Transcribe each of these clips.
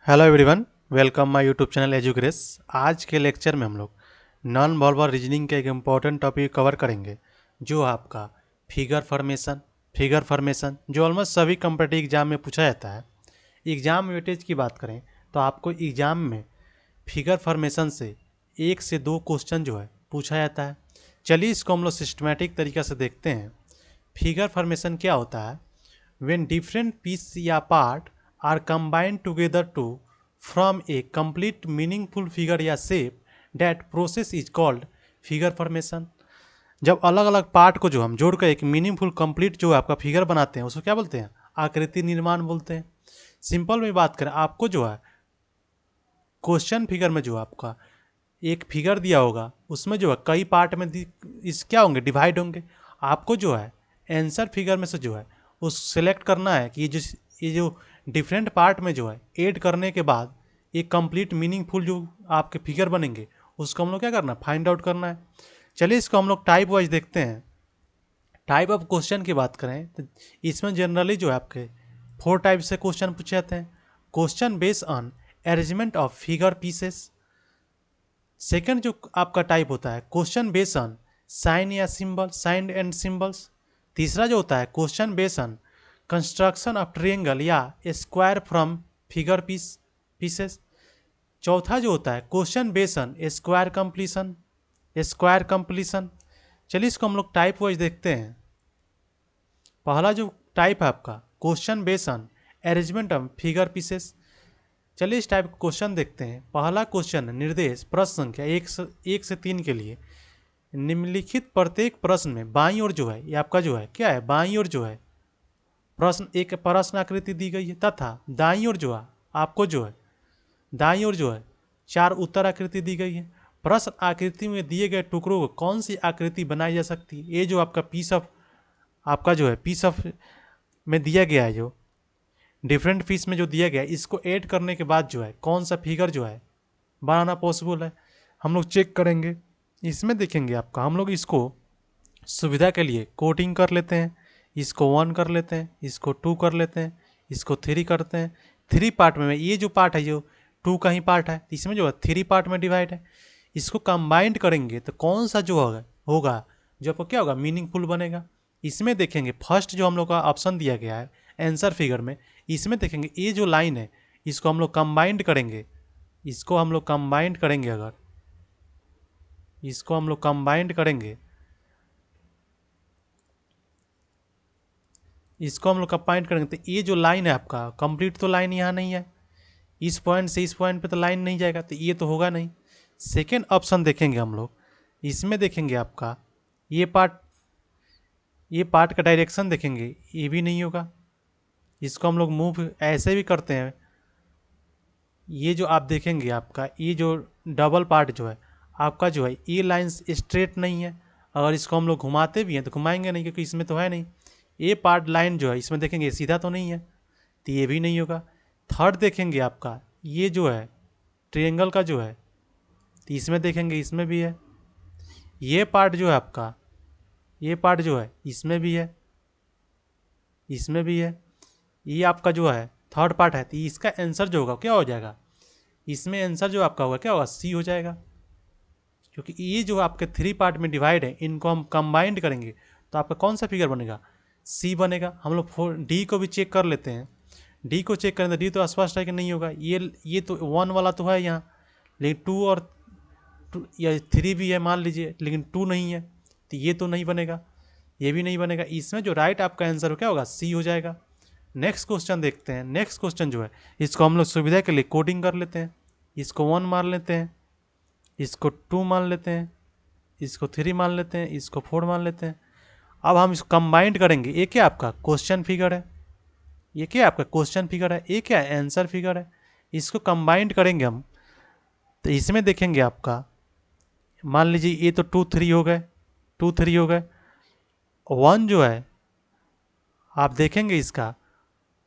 Hello everyone, welcome my YouTube channel Edugrace. आज के lecture में हम लोग नॉन वर्बल रीजनिंग का एक इम्पॉर्टेंट टॉपिक कवर करेंगे, जो आपका फिगर फॉर्मेशन जो ऑलमोस्ट सभी कॉम्पिटिटिव एग्जाम में पूछा जाता है। एग्जाम वेटेज की बात करें तो आपको एग्जाम में फिगर फॉर्मेशन से 1 से 2 क्वेश्चन जो है पूछा जाता है। चलिए इसको हम लोग सिस्टमेटिक तरीक़े से देखते हैं। फिगर फॉर्मेशन क्या होता है? when different piece या part are combined together to form a complete meaningful figure या shape, that process is called figure formation। जब अलग अलग पार्ट को जो हम जोड़कर एक मीनिंगफुल कंप्लीट जो आपका फिगर बनाते हैं उसको क्या बोलते हैं? आकृति निर्माण बोलते हैं। सिंपल में बात करें, आपको जो है क्वेश्चन फिगर में जो आपका एक फिगर दिया होगा उसमें जो है कई पार्ट में इस क्या होंगे, डिवाइड होंगे। आपको जो है आंसर फिगर में से जो है उस सेलेक्ट करना है कि ये जो डिफरेंट पार्ट में जो है ऐड करने के बाद एक कंप्लीट मीनिंगफुल जो आपके फिगर बनेंगे उसको हम लोग क्या करना है, फाइंड आउट करना है। चलिए इसको हम लोग टाइप वाइज देखते हैं। टाइप ऑफ क्वेश्चन की बात करें तो इसमें जनरली जो है आपके 4 टाइप से क्वेश्चन पूछे जाते हैं। Question based on arrangement of figure pieces. Second जो आपका टाइप होता है क्वेश्चन बेस्ड ऑन साइन या सिंबल, साइन एंड सिंबल्स। तीसरा जो होता है question based on construction of triangle या स्क्वायर फ्रॉम फिगर पीसेस। चौथा जो होता है question based on square completion. चलिए इसको हम लोग टाइप वाइज देखते हैं। पहला जो टाइप है आपका question based on arrangement of figure pieces. चलिए इस टाइप का क्वेश्चन देखते हैं। पहला क्वेश्चन निर्देश प्रश्न संख्या 1 से 3 के लिए निम्नलिखित प्रत्येक प्रश्न में बाईं ओर जो है ये आपका जो है क्या है, बाईं ओर जो है प्रश्न आकृति दी गई है तथा दाईं ओर जो है आपको जो है दाईं ओर जो है 4 उत्तर आकृति दी गई है। प्रश्न आकृति में दिए गए टुकड़ों को कौन सी आकृति बनाई जा सकती है? ये जो आपका पीस ऑफ में दिया गया है, जो डिफरेंट पीस में जो दिया गया है इसको ऐड करने के बाद जो है कौन सा फिगर जो है बनाना पॉसिबल है, हम लोग चेक करेंगे। इसमें देखेंगे आपका हम लोग इसको सुविधा के लिए कोडिंग कर लेते हैं। इसको 1 कर लेते हैं, इसको 2 कर लेते हैं, इसको 3 करते हैं। 3 पार्ट में ये जो पार्ट है जो 2 का ही पार्ट है, इसमें जो है 3 पार्ट में डिवाइड है। इसको कंबाइंड करेंगे तो कौन सा जो होगा जो आपको क्या होगा, मीनिंगफुल बनेगा। इसमें देखेंगे फर्स्ट जो हम लोग का ऑप्शन दिया गया है आंसर फिगर में, इसमें देखेंगे ये जो लाइन है इसको हम लोग कंबाइंड करेंगे। इसको हम लोग कंबाइंड करेंगे, अगर इसको हम लोग कंबाइंड करेंगे, इसको हम लोग कंबाइंड करेंगे तो ये जो लाइन है आपका कंप्लीट तो लाइन यहाँ नहीं है, इस पॉइंट से इस पॉइंट पे तो लाइन नहीं जाएगा, तो ये तो होगा नहीं। सेकेंड ऑप्शन देखेंगे हम लोग, इसमें देखेंगे आपका ये पार्ट का डायरेक्शन देखेंगे, ये भी नहीं होगा। इसको हम लोग मूव ऐसे भी करते हैं। ये जो आप देखेंगे आपका ये जो डबल पार्ट जो है आपका जो है ये लाइन स्ट्रेट नहीं है। अगर इसको हम लोग घुमाते भी हैं तो घुमाएंगे नहीं, क्योंकि इसमें तो है नहीं। ये पार्ट लाइन जो है इसमें देखेंगे सीधा तो नहीं है, तो ये भी नहीं होगा। थर्ड देखेंगे आपका ये जो है ट्रायंगल का जो है, तो इसमें देखेंगे इसमें भी है। ये पार्ट जो है आपका, ये पार्ट जो है इसमें भी है, इसमें भी है। ये आपका जो है थर्ड पार्ट है, तो इसका आंसर जो होगा क्या हो जाएगा, इसमें आंसर जो आपका होगा क्या होगा, सी हो जाएगा। क्योंकि ये जो आपके 3 पार्ट में डिवाइड है इनको हम कंबाइंड करेंगे तो आपका कौन सा फिगर बनेगा, सी बनेगा। हम लोग डी को भी चेक कर लेते हैं। डी को चेक करें तो डी तो स्पष्ट है कि नहीं होगा। ये तो 1 वाला तो है यहाँ, लेकिन 2 और 2 या 3 भी है मान लीजिए, लेकिन 2 नहीं है, तो ये तो नहीं बनेगा, ये भी नहीं बनेगा। इसमें जो राइट आपका आंसर हो क्या होगा, सी हो जाएगा। नेक्स्ट क्वेश्चन देखते हैं। नेक्स्ट क्वेश्चन जो है इसको हम लोग सुविधा के लिए कोडिंग कर लेते हैं। इसको 1 मान लेते हैं, इसको 2 मान लेते हैं, इसको 3 मान लेते हैं, इसको 4 मान लेते हैं। अब हम इसको कंबाइंड करेंगे। ये क्या आपका क्वेश्चन फिगर है, ये क्या आपका क्वेश्चन फिगर है, ये क्या आंसर फिगर है। इसको कंबाइंड करेंगे हम, तो इसमें देखेंगे आपका मान लीजिए ये तो 2 3 हो गए, 2 3 हो गए। 1 जो है आप देखेंगे इसका,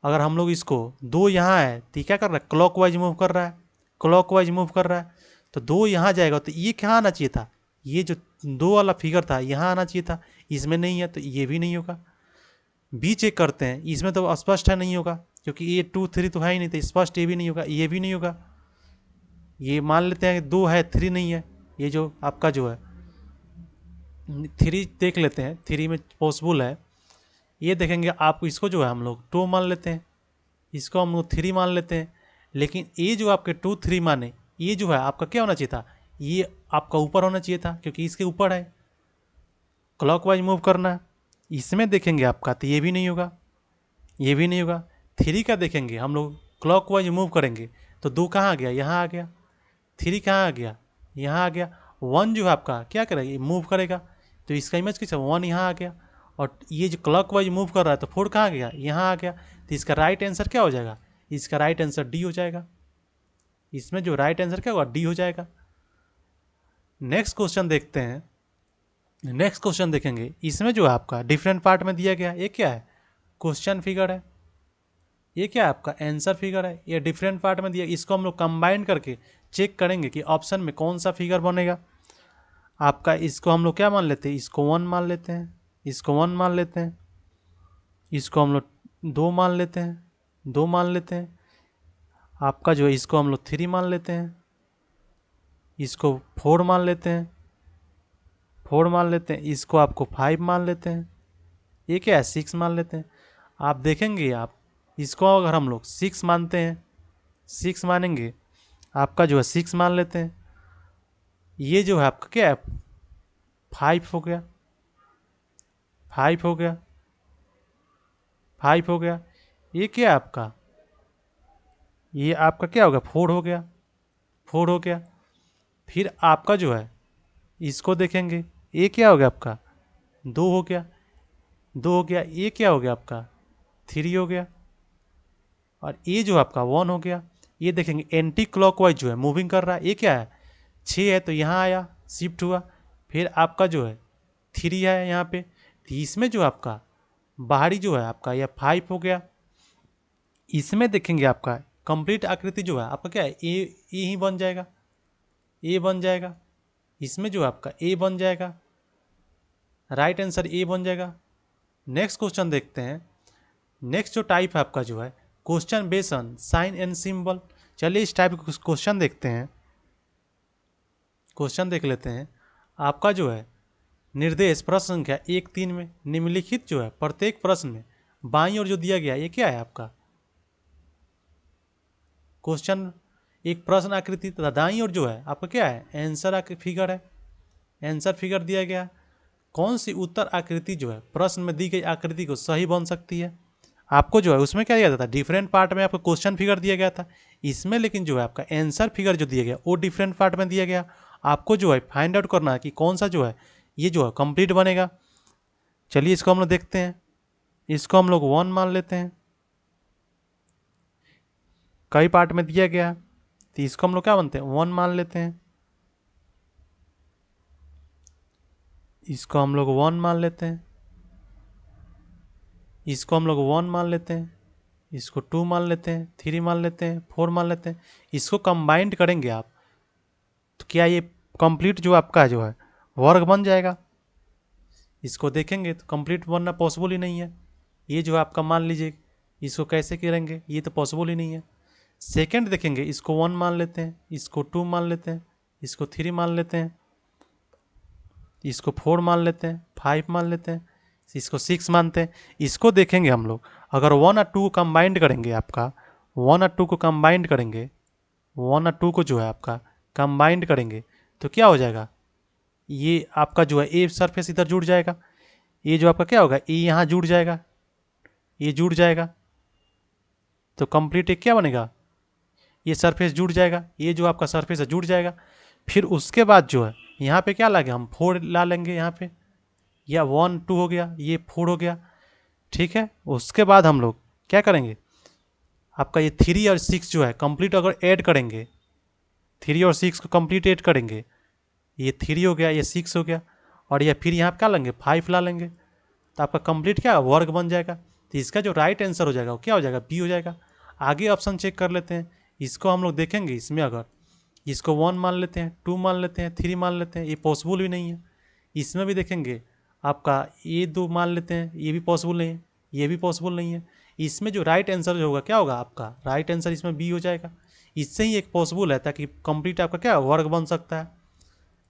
अगर हम लोग इसको 2 यहाँ है तो क्या कर रहा है, क्लॉकवाइज मूव कर रहा है, क्लॉकवाइज मूव कर रहा है। तो 2 यहाँ जाएगा तो ये क्या आना चाहिए था, ये जो 2 वाला फिगर था यहाँ आना चाहिए था, इसमें नहीं है तो ये भी नहीं होगा। बी चेक करते हैं, इसमें तो स्पष्ट है नहीं होगा। क्योंकि ये 2 3 तो है ही नहीं, तो स्पष्ट ये भी नहीं होगा, ये भी नहीं होगा। ये मान लेते हैं 2 है 3 नहीं है, ये जो आपका जो है 3 देख लेते हैं, 3 में पॉसिबल है। ये देखेंगे आप, इसको जो है हम लोग 2 मान लेते हैं, इसको हम लोग 3 मान लेते हैं। लेकिन ये जो आपके 2 3 माने, ये जो है आपका क्या होना चाहिए था, ये आपका ऊपर होना चाहिए था, क्योंकि इसके ऊपर है, क्लॉकवाइज मूव करना है। इसमें देखेंगे आपका तो ये भी नहीं होगा, ये भी नहीं होगा। 3 का देखेंगे हम लोग, क्लॉकवाइज मूव करेंगे तो 2 कहाँ आ गया, यहाँ आ गया। 3 कहाँ आ गया, यहाँ आ गया। 1 जो है आपका क्या करेगा, ये मूव करेगा, तो इसका इमेज किस 1 यहाँ आ गया। और ये जो क्लॉकवाइज मूव कर रहा है तो 4 कहाँ गया, यहाँ आ गया। तो इसका राइट आंसर क्या हो जाएगा, इसका राइट आंसर डी हो जाएगा। इसमें जो राइट आंसर क्या होगा, डी हो जाएगा। नेक्स्ट क्वेश्चन देखते हैं। नेक्स्ट क्वेश्चन देखेंगे, इसमें जो है आपका डिफरेंट पार्ट में दिया गया, ये क्या है, क्वेश्चन फिगर है। ये क्या है आपका आंसर फिगर है। ये डिफरेंट पार्ट में दिया, इसको हम लोग कंबाइन करके चेक करेंगे कि ऑप्शन में कौन सा फिगर बनेगा आपका। इसको हम लोग क्या मान लेते हैं, इसको 1 मान लेते हैं, इसको 1 मान लेते हैं, इसको हम लोग 2 मान लेते हैं, 2 मान लेते हैं। आपका जो है इसको हम लोग 3 मान लेते हैं, इसको 4 मान लेते हैं, 4 मान लेते हैं। इसको आपको 5 मान लेते हैं। ये क्या है, 6 मान लेते हैं। आप देखेंगे आप, इसको अगर हम लोग 6 मानते हैं, 6 मानेंगे, आपका जो है 6 मान लेते हैं। ये जो है आपका क्या है, 5 हो गया, 5 हो गया, 5 हो गया। ये क्या है आपका, ये आपका क्या हो गया, 4 हो गया, 4 हो गया। फिर आपका जो है इसको देखेंगे, ये क्या हो गया आपका, 2 हो गया, 2 हो गया। ये क्या हो गया आपका, 3 हो गया। और ये जो आपका 1 हो गया। ये देखेंगे एंटी क्लॉकवाइज जो है मूविंग कर रहा है, ये क्या है, 6 है तो यहाँ आया, शिफ्ट हुआ। फिर आपका जो है 3 है यहाँ पे, तो इसमें जो आपका बाहरी जो है आपका यह 5 हो गया। इसमें देखेंगे आपका कंप्लीट आकृति जो है आपका क्या है, ए ही बन जाएगा, ए बन जाएगा। इसमें जो आपका ए बन जाएगा, राइट आंसर ए बन जाएगा। नेक्स्ट क्वेश्चन देखते हैं। नेक्स्ट जो टाइप है आपका जो है question based on sign and symbol. चलिए इस टाइप का क्वेश्चन देखते हैं। क्वेश्चन देख लेते हैं। आपका जो है निर्देश प्रश्न संख्या 1-3 में निम्नलिखित जो है प्रत्येक प्रश्न में बाईं ओर जो दिया गया ये क्या है आपका, क्वेश्चन एक प्रश्न आकृति तथा दाईं ओर जो है आपका क्या है, आंसर फिगर है। आंसर फिगर दिया गया। कौन सी उत्तर आकृति जो है प्रश्न में दी गई आकृति को सही बन सकती है। आपको जो है उसमें क्या दिया था, डिफरेंट पार्ट में आपको क्वेश्चन फिगर दिया गया था। इसमें लेकिन जो है आपका आंसर फिगर जो दिया गया वो डिफरेंट पार्ट में दिया गया। आपको जो है फाइंड आउट करना है कि कौन सा जो है ये जो है कंप्लीट बनेगा। चलिए इसको हम लोग देखते हैं। इसको हम लोग 1 मान लेते हैं, कई पार्ट में दिया गया तो इसको हम लोग क्या मानते हैं, 1 मान लेते हैं। इसको हम लोग 1 मान लेते हैं, इसको हम लोग 1 मान लेते हैं, इसको 2 मान लेते हैं, 3 मान लेते हैं, 4 मान लेते हैं। इसको कंबाइंड करेंगे आप तो क्या ये कंप्लीट जो आपका जो है वर्ग बन जाएगा। इसको देखेंगे तो कंप्लीट बनना पॉसिबल ही नहीं है। ये जो आपका मान लीजिए, इसको कैसे करेंगे, ये तो पॉसिबल ही नहीं है। सेकंड देखेंगे, इसको 1 मान लेते हैं, इसको 2 मान लेते हैं, इसको 3 मान लेते हैं, इसको 4 मान लेते हैं, 5 मान लेते हैं, इसको 6 मानते हैं। इसको देखेंगे हम लोग, अगर 1 और 2 को कंबाइंड करेंगे, आपका 1 और 2 को कंबाइंड करेंगे, 1 और 2 को जो है आपका कंबाइंड करेंगे तो क्या हो जाएगा, ये आपका जो है ए सरफेस इधर जुड़ जाएगा। ये जो आपका क्या होगा, ए यहाँ जुड़ जाएगा, ये जुड़ जाएगा तो कंप्लीट एक क्या बनेगा, ये सरफेस जुड़ जाएगा। ये जो आपका सरफेस है जुड़ जाएगा। फिर उसके बाद जो है यहाँ पे क्या लाएंगे हम, 4 ला लेंगे यहाँ पे, या 1 2 हो गया, ये 4 हो गया, ठीक है। उसके बाद हम लोग क्या करेंगे, आपका ये 3 और 6 जो है कंप्लीट अगर ऐड करेंगे, 3 और 6 को कंप्लीट ऐड करेंगे, ये 3 हो गया, ये 6 हो गया, और ये फिर यहाँ पे क्या लेंगे, 5 ला लेंगे, तो आपका कंप्लीट क्या वर्ग बन जाएगा। तो इसका जो राइट आंसर हो जाएगा वो क्या हो जाएगा, बी हो जाएगा। आगे ऑप्शन चेक कर लेते हैं। इसको हम लोग देखेंगे, इसमें अगर इसको 1 मान लेते हैं, 2 मान लेते हैं, 3 मान लेते हैं, ये पॉसिबल भी नहीं है। इसमें भी देखेंगे आपका ये 2 मान लेते हैं, ये भी पॉसिबल नहीं है, ये भी पॉसिबल नहीं है। इसमें जो राइट आंसर जो होगा क्या होगा आपका, राइट आंसर इसमें बी हो जाएगा। इससे ही एक पॉसिबल है ताकि कंप्लीट आपका क्या वर्ग बन सकता है।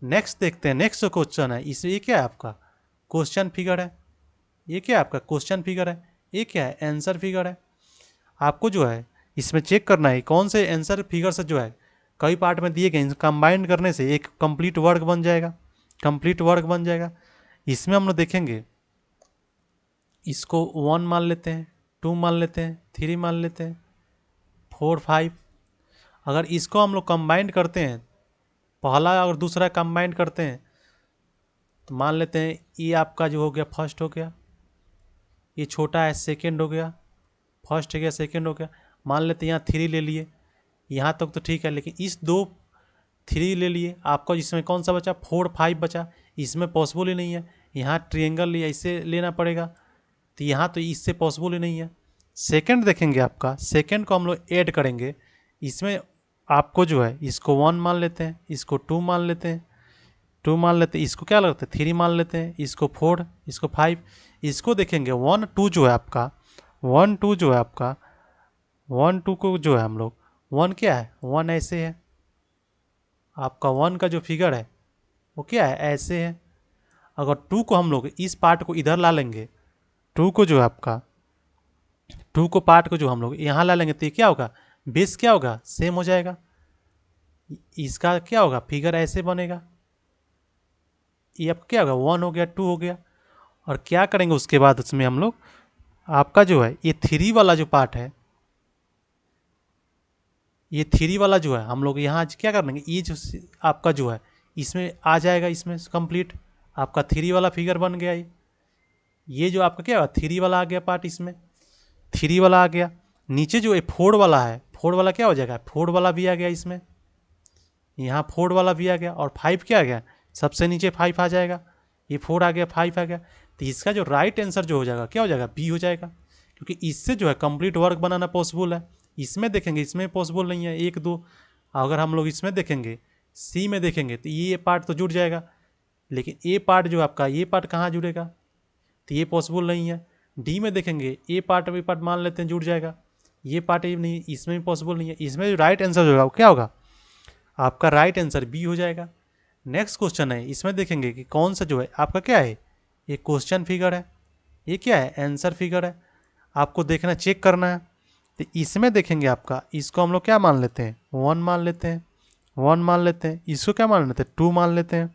नेक्स्ट देखते हैं, नेक्स्ट जो क्वेश्चन है इसमें ये क्या है आपका क्वेश्चन फिगर है, ये क्या है आपका क्वेश्चन फिगर है, ये क्या है आंसर फिगर है। आपको जो है इसमें चेक करना है कौन से आंसर फिगर से जो है कई पार्ट में दिए गए कंबाइन करने से एक कंप्लीट वर्ग बन जाएगा, कंप्लीट वर्ग बन जाएगा। इसमें हम लोग देखेंगे इसको 1 मान लेते हैं, 2 मान लेते हैं, 3 मान लेते हैं, 4 5। अगर इसको हम लोग कंबाइन करते हैं, पहला और दूसरा कंबाइन करते हैं, तो मान लेते हैं ये आपका जो हो गया फर्स्ट हो गया, ये छोटा है सेकेंड हो गया, फर्स्ट हो गया सेकेंड हो गया। मान लेते हैं यहाँ 3 ले लिए, यहाँ तक तो ठीक है, लेकिन इस 2 3 ले लिए, आपका इसमें कौन सा बचा 4 5 बचा, इसमें पॉसिबल ही नहीं है। यहाँ ट्रिएंगल लिया, इससे लेना पड़ेगा, तो यहाँ तो इससे पॉसिबल ही नहीं है। सेकंड देखेंगे आपका, सेकंड को हम लोग ऐड करेंगे, इसमें आपको जो है इसको 1 मान लेते हैं, इसको 2 मान लेते हैं, 2 मान लेते हैं, इसको क्या लगता है 3 मान लेते हैं, इसको 4, इसको 5। इसको देखेंगे 1 2 जो है आपका 1 2 जो है आपका 1 2 को जो है हम लोग 1 क्या है 1 ऐसे है, आपका 1 का जो फिगर है वो क्या है ऐसे है। अगर 2 को हम लोग इस पार्ट को इधर ला लेंगे, 2 को जो है आपका 2 को पार्ट को जो हम लोग यहाँ ला लेंगे, तो ये क्या होगा बेस क्या होगा सेम हो जाएगा। इसका क्या होगा फिगर ऐसे बनेगा, ये अब क्या होगा 1 हो गया 2 हो गया। और क्या करेंगे उसके बाद उसमें हम लोग आपका जो है ये 3 वाला जो पार्ट है, ये 3 वाला जो है हम लोग यहाँ आज क्या कर लेंगे, ये जो आपका जो है इसमें आ जाएगा, इसमें कंप्लीट आपका 3 वाला फिगर बन गया। ये जो आपका क्या हुआ 3 वाला आ गया पार्ट, इसमें 3 वाला आ गया। नीचे जो ये 4 वाला है, 4 वाला क्या हो जाएगा 4 वाला भी आ गया, इसमें यहाँ 4 वाला भी आ गया। और 5 क्या आ गया सबसे नीचे 5 आ जाएगा, ये 4 आ गया 5 आ गया। तो इसका जो राइट आंसर जो हो जाएगा क्या हो जाएगा बी हो जाएगा, क्योंकि इससे जो है कंप्लीट वर्क बनाना पॉसिबल है। इसमें देखेंगे इसमें पॉसिबल नहीं है 1 2। अगर हम लोग इसमें देखेंगे सी में देखेंगे तो ये पार्ट तो जुड़ जाएगा, लेकिन ए पार्ट जो आपका ये पार्ट कहाँ जुड़ेगा, तो ये पॉसिबल नहीं है। डी में देखेंगे ए पार्ट बी पार्ट मान लेते हैं जुड़ जाएगा, ये पार्ट ये नहीं, इसमें भी पॉसिबल नहीं है। इसमें जो राइट आंसर जो होगा वो क्या होगा आपका राइट आंसर बी हो जाएगा। नेक्स्ट क्वेश्चन है, इसमें देखेंगे कि कौन सा जो है आपका क्या है ये क्वेश्चन फिगर है, ये क्या है आंसर फिगर है। आपको देखना चेक करना है, तो इसमें देखेंगे आपका इसको हम लोग क्या मान लेते हैं 1 मान लेते हैं, 1 मान लेते हैं, इसको क्या मान लेते हैं 2 मान लेते हैं,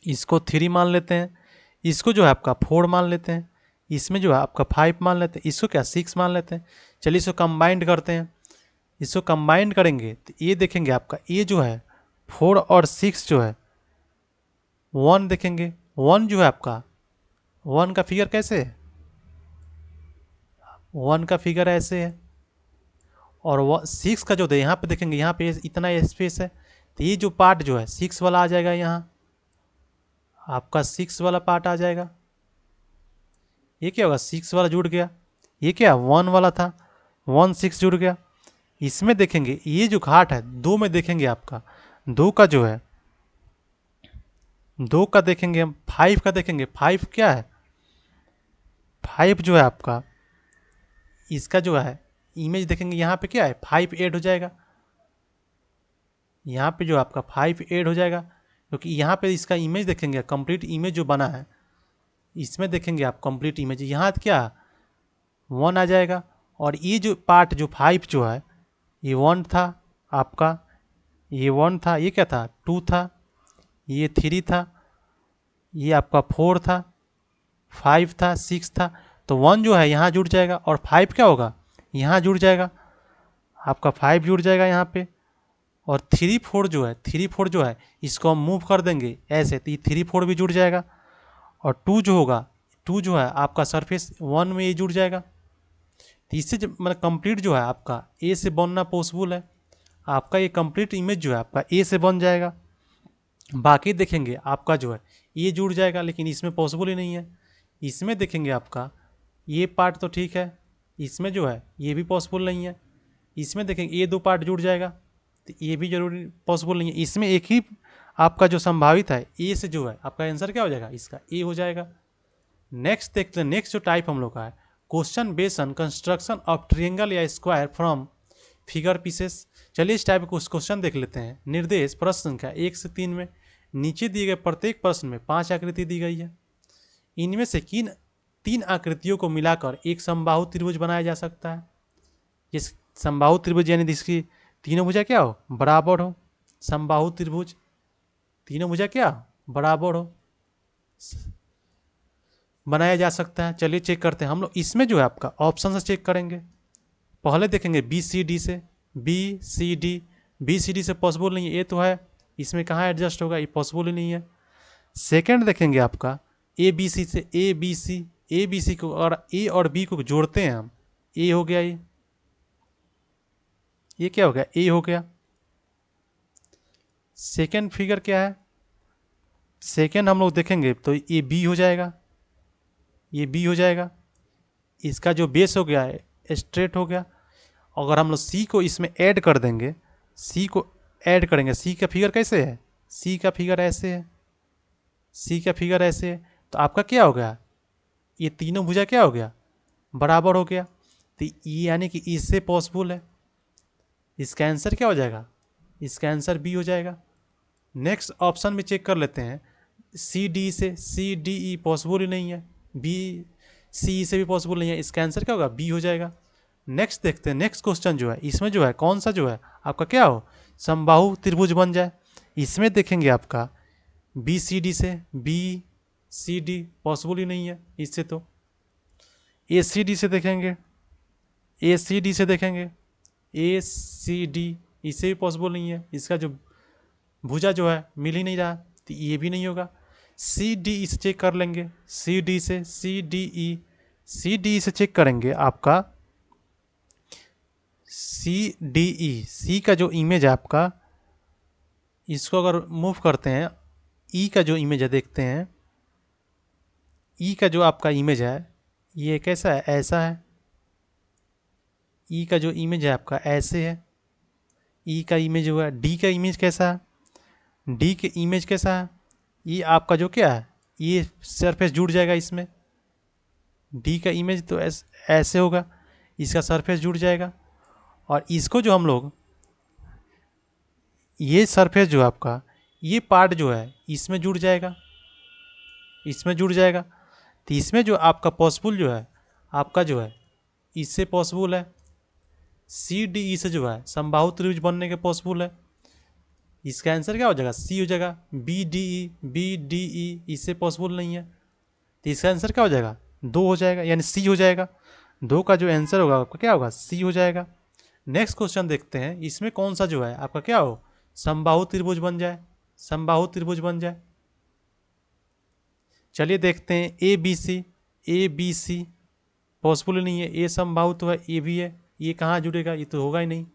इसको 3 मान लेते हैं, इसको जो है आपका 4 मान लेते हैं, इसमें जो है आपका 5 मान लेते हैं, इसको क्या 6 मान लेते हैं। चलिए इसको कंबाइंड करते हैं, इसको कंबाइंड करेंगे तो ये देखेंगे आपका ये जो है 4 और 6 जो है 1 देखेंगे, 1 जो है आपका 1 का फिगर कैसे है 1 का फिगर ऐसे है। और 6 का जो है यहाँ पे देखेंगे यहाँ पे इतना स्पेस है, तो ये जो पार्ट जो है 6 वाला आ जाएगा, यहाँ आपका 6 वाला पार्ट आ जाएगा। ये क्या होगा 6 वाला जुड़ गया, ये क्या 1 वाला था 1 6 जुड़ गया। इसमें देखेंगे ये जो घाट है 2 में देखेंगे आपका 2 का जो है 2 का देखेंगे हम 5 का देखेंगे 5 क्या है 5 जो है आपका इसका जो है इमेज देखेंगे यहाँ पे क्या है 5 ऐड हो जाएगा, यहाँ पे जो आपका 5 ऐड हो जाएगा, क्योंकि यहाँ पे इसका इमेज देखेंगे कंप्लीट इमेज जो बना है इसमें देखेंगे आप कंप्लीट इमेज यहाँ क्या 1 आ जाएगा। और ये जो पार्ट जो 5 जो है ये 1 था आपका, ये 1 था, ये क्या था 2 था, ये 3 था, ये आपका 4 था, 5 था 6 था। तो 1 जो है यहाँ जुड़ जाएगा और 5 क्या होगा यहाँ जुड़ जाएगा, आपका 5 जुड़ जाएगा यहाँ पे। और 3 4 जो है 3 4 जो है इसको हम मूव कर देंगे ऐसे, तो ये 3 4 भी जुड़ जाएगा। और 2 जो होगा 2 जो है आपका सरफेस 1 में ये जुड़ जाएगा। तो इससे मतलब कंप्लीट जो है आपका ए से बनना पॉसिबल है, आपका ये कंप्लीट इमेज जो है आपका ए से बन जाएगा। बाकी देखेंगे आपका जो है ये जुड़ जाएगा, लेकिन इसमें पॉसिबल ही नहीं है। इसमें देखेंगे आपका ये पार्ट तो ठीक है, इसमें जो है ये भी पॉसिबल नहीं है। इसमें देखेंगे ये 2 पार्ट जुड़ जाएगा, तो ये भी जरूरी पॉसिबल नहीं है। इसमें एक ही आपका जो संभावित है ए से जो है आपका आंसर क्या हो जाएगा इसका ए हो जाएगा। नेक्स्ट देखते हैं, नेक्स्ट जो टाइप हम लोग का है question based on construction of triangle या स्क्वायर फ्रॉम फिगर पीसेस। चलिए इस टाइप का क्वेश्चन देख लेते हैं। निर्देश प्रश्न संख्या 1 से 3 में नीचे दिए गए प्रत्येक प्रश्न में 5 आकृति दी गई है। इनमें से किन 3 आकृतियों को मिलाकर एक समबाहु त्रिभुज बनाया जा सकता है। ये समबाहु त्रिभुज यानी जिसकी तीनों भुजा क्या हो, बराबर हो। समबाहु त्रिभुज तीनों भुजा क्या बराबर हो, बनाया जा सकता है। चलिए चेक करते हैं हम लोग। इसमें जो है आपका ऑप्शन से चेक करेंगे। पहले देखेंगे बी सी डी से, बी सी डी से पॉसिबल नहीं है, ये तो है, इसमें कहाँ एडजस्ट होगा, ये पॉसिबल ही नहीं है। सेकंड देखेंगे आपका ए बी सी से, ए बी सी को और ए और बी को जोड़ते हैं हम, ए हो गया, ये क्या हो गया, ए हो गया। सेकंड फिगर क्या है, सेकंड हम लोग देखेंगे तो ये बी हो जाएगा, ये बी हो जाएगा। इसका जो बेस हो गया है स्ट्रेट हो गया। अगर हम लोग सी को इसमें ऐड कर देंगे, सी को ऐड करेंगे, सी का फिगर कैसे है, सी का फिगर ऐसे है, सी का फिगर ऐसे है, तो आपका क्या हो गया, ये तीनों भुजा क्या हो गया, बराबर हो गया। तो ये यानी कि इससे पॉसिबल है, इसका आंसर क्या हो जाएगा, इसका आंसर बी हो जाएगा। नेक्स्ट ऑप्शन में चेक कर लेते हैं। सी डी से, सी डी ई पॉसिबल ही नहीं है, बी सी से भी पॉसिबल नहीं है, इसका आंसर क्या होगा, बी हो जाएगा। नेक्स्ट देखते हैं, नेक्स्ट क्वेश्चन जो है इसमें जो है कौन सा जो है आपका क्या हो, समबाहु त्रिभुज बन जाए। इसमें देखेंगे आपका बी सी डी से, बी सी डी पॉसिबल ही नहीं है इससे, तो ए सी डी से देखेंगे, ए सी डी से देखेंगे, ए सी डी इससे भी पॉसिबल नहीं है, इसका जो भुजा जो है मिल ही नहीं रहा, तो ये भी नहीं होगा। सी डी ई से चेक कर लेंगे, सी डी से, सी डी ई से चेक करेंगे आपका सी डी ई, सी का जो इमेज है आपका, इसको अगर मूव करते हैं, ई का जो इमेज है देखते हैं, ई का जो आपका इमेज है ये कैसा है, ऐसा है। ई का जो इमेज है आपका ऐसे है, ई का इमेज हुआ। डी का इमेज कैसा है, डी के इमेज कैसा है, ये आपका जो क्या है, ये सरफेस जुड़ जाएगा इसमें। डी का इमेज तो ऐसे होगा, इसका सरफेस जुड़ जाएगा। और इसको जो हम लोग, ये सरफेस जो है आपका, ये पार्ट जो है इसमें जुड़ जाएगा, इसमें जुड़ जाएगा। तो इसमें जो आपका पॉसिबल जो है आपका जो है, इससे पॉसिबल है। सी डी ई से जो है समबाहु त्रिभुज बनने के पॉसिबल है, इसका आंसर क्या हो जाएगा, सी हो जाएगा। बी डी ई इससे पॉसिबल नहीं है, तो इसका आंसर क्या हो जाएगा, दो हो जाएगा, यानी सी हो जाएगा। दो का जो आंसर होगा आपका क्या होगा, सी हो जाएगा। नेक्स्ट क्वेश्चन देखते हैं, इसमें कौन सा जो है आपका क्या हो, समबाहु त्रिभुज बन जाए, समबाहु त्रिभुज बन जाए। चलिए देखते हैं, ए बी सी पॉसिबल नहीं है, ए समबाहु तो है, ए भी है, ये कहाँ जुड़ेगा, ये तो होगा ही नहीं।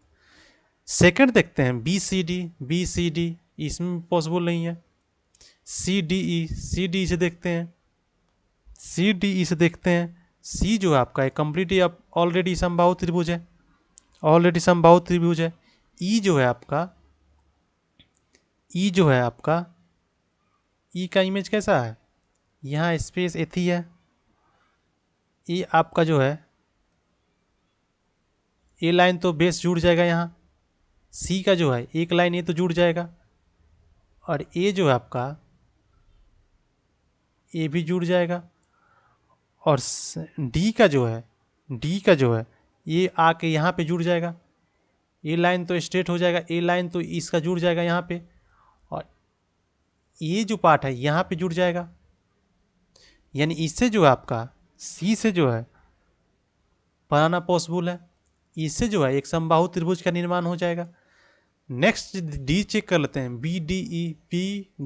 सेकंड देखते हैं बी सी डी इसमें पॉसिबल नहीं है। सी डी ई से देखते हैं, सी डी ई से देखते हैं, सी जो है आपका कंप्लीट ही अब ऑलरेडी समबाहु त्रिभुज है, ऑलरेडी समबाहु त्रिभुज है। ई जो है आपका, ई जो है आपका, ई का इमेज कैसा है, यहाँ स्पेस एथी है, ये आपका जो है ए लाइन तो बेस जुड़ जाएगा यहाँ, सी का जो है एक लाइन ये तो जुड़ जाएगा, और ए जो है आपका ए भी जुड़ जाएगा, और डी का जो है, डी का जो है ये आके यहाँ पे जुड़ जाएगा, ए लाइन तो स्ट्रेट हो जाएगा, ए लाइन तो इसका जुड़ जाएगा यहाँ पे, और ये जो पार्ट है यहाँ पे जुड़ जाएगा। यानी इससे जो है आपका सी से जो है बनाना पॉसिबल है, इससे जो है एक समबाहु त्रिभुज का निर्माण हो जाएगा। नेक्स्ट डी चेक कर लेते हैं, बी डी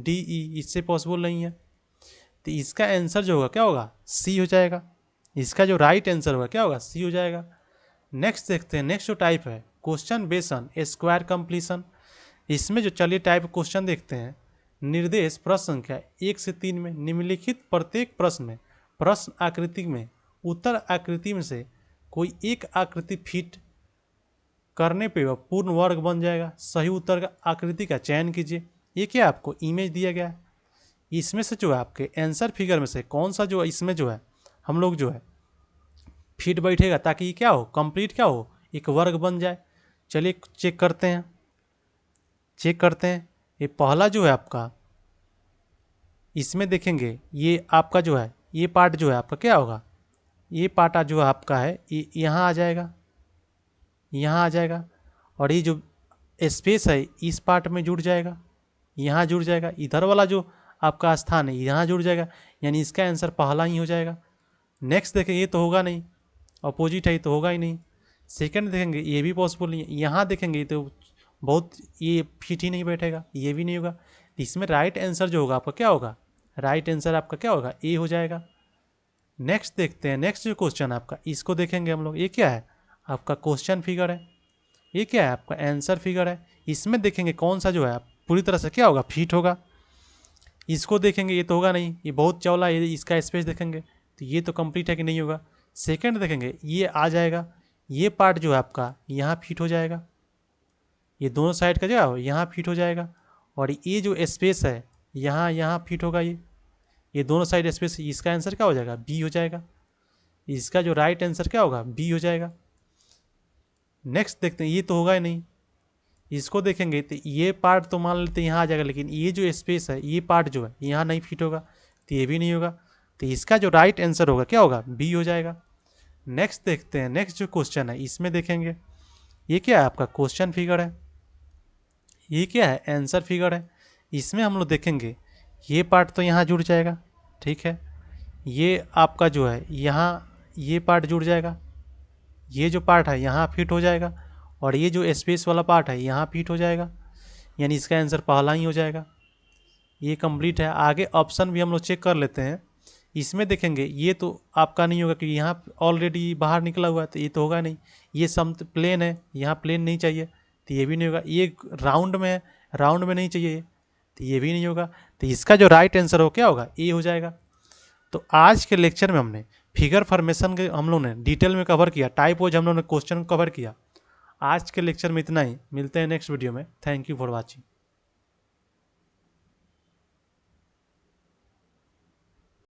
ई इससे पॉसिबल नहीं है, तो इसका आंसर जो होगा क्या होगा, सी हो जाएगा। इसका जो राइट आंसर होगा क्या होगा, सी हो जाएगा। नेक्स्ट देखते हैं, नेक्स्ट जो टाइप है question based on square completion. इसमें जो चलिए टाइप क्वेश्चन देखते हैं। निर्देश प्रश्न संख्या 1 से 3 में निम्नलिखित प्रत्येक प्रश्न में प्रश्न आकृति में उत्तर आकृति में से कोई एक आकृति फिट करने पे वह पूर्ण वर्ग बन जाएगा। सही उत्तर का आकृति का चयन कीजिए। ये क्या आपको इमेज दिया गया है, इसमें से जो है आपके आंसर फिगर में से कौन सा जो है इसमें जो है हम लोग जो है फिट बैठेगा ताकि ये क्या हो, कंप्लीट क्या हो, एक वर्ग बन जाए। चलिए चेक करते हैं, ये पहला जो है आपका, इसमें देखेंगे ये आपका जो है, ये पार्ट जो है आपका क्या होगा, ये पार्ट जो आपका है ये यहाँ आ जाएगा, यहाँ आ जाएगा, और ये जो स्पेस है इस पार्ट में जुड़ जाएगा, यहाँ जुड़ जाएगा, इधर वाला जो आपका स्थान है यहाँ जुड़ जाएगा, यानी इसका आंसर पहला ही हो जाएगा। नेक्स्ट देखें, ये तो होगा नहीं, अपोजिट है, ये तो होगा ही नहीं। सेकंड देखेंगे, ये भी पॉसिबल नहीं है। यहाँ देखेंगे तो बहुत, ये फिट ही नहीं बैठेगा, ये भी नहीं होगा। इसमें राइट आंसर जो होगा आपका क्या होगा, राइट आंसर आपका क्या होगा, ए हो जाएगा। नेक्स्ट देखते हैं, नेक्स्ट जो क्वेश्चन आपका, इसको देखेंगे हम लोग। ये क्या है आपका, क्वेश्चन फिगर है। ये क्या है आपका, आंसर फिगर है। इसमें देखेंगे कौन सा जो है पूरी तरह से क्या होगा, फिट होगा। इसको देखेंगे, ये तो होगा नहीं, ये बहुत चौड़ा है, इसका स्पेस देखेंगे तो ये तो कंप्लीट है कि नहीं होगा। सेकंड देखेंगे, ये आ जाएगा, ये पार्ट जो है आपका यहाँ फिट हो जाएगा, ये दोनों साइड का जो है यहाँ फिट हो जाएगा। और ये जो स्पेस है यहाँ यहाँ फिट होगा, ये दोनों साइड स्पेस, इसका आंसर क्या हो जाएगा, बी हो जाएगा। इसका जो राइट आंसर क्या होगा, बी हो जाएगा। नेक्स्ट देखते हैं, ये तो होगा ही नहीं। इसको देखेंगे तो ये पार्ट तो मान लेते हैं यहाँ आ जाएगा, लेकिन ये जो स्पेस है ये पार्ट जो है यहाँ नहीं फिट होगा, तो ये भी नहीं होगा। तो इसका जो राइट आंसर होगा क्या होगा, बी हो जाएगा। नेक्स्ट देखते हैं, नेक्स्ट जो क्वेश्चन है इसमें देखेंगे, ये क्या है आपका, क्वेश्चन फिगर है। ये क्या है, आंसर फिगर है। इसमें हम लोग देखेंगे, ये पार्ट तो यहाँ जुड़ जाएगा, ठीक है। ये आपका जो है यहाँ ये पार्ट जुड़ जाएगा, ये जो पार्ट है यहाँ फिट हो जाएगा, और ये जो स्पेस वाला पार्ट है यहाँ फिट हो जाएगा, यानी इसका आंसर पहला ही हो जाएगा। ये कंप्लीट है। आगे ऑप्शन भी हम लोग चेक कर लेते हैं। इसमें देखेंगे, ये तो आपका नहीं होगा क्योंकि यहाँ ऑलरेडी बाहर निकला हुआ है, तो ये तो होगा नहीं। ये सम प्लेन है, यहाँ प्लेन नहीं चाहिए, तो ये भी नहीं होगा। ये राउंड में है, राउंड में नहीं चाहिए, तो ये भी नहीं होगा। तो इसका जो राइट आंसर हो क्या होगा, ए हो जाएगा। तो आज के लेक्चर में हमने फिगर फॉर्मेशन के हम लोग ने डिटेल में कवर किया, टाइप वाइज हम लोग ने क्वेश्चन कवर किया। आज के लेक्चर में इतना ही, मिलते हैं नेक्स्ट वीडियो में। Thank you for watching.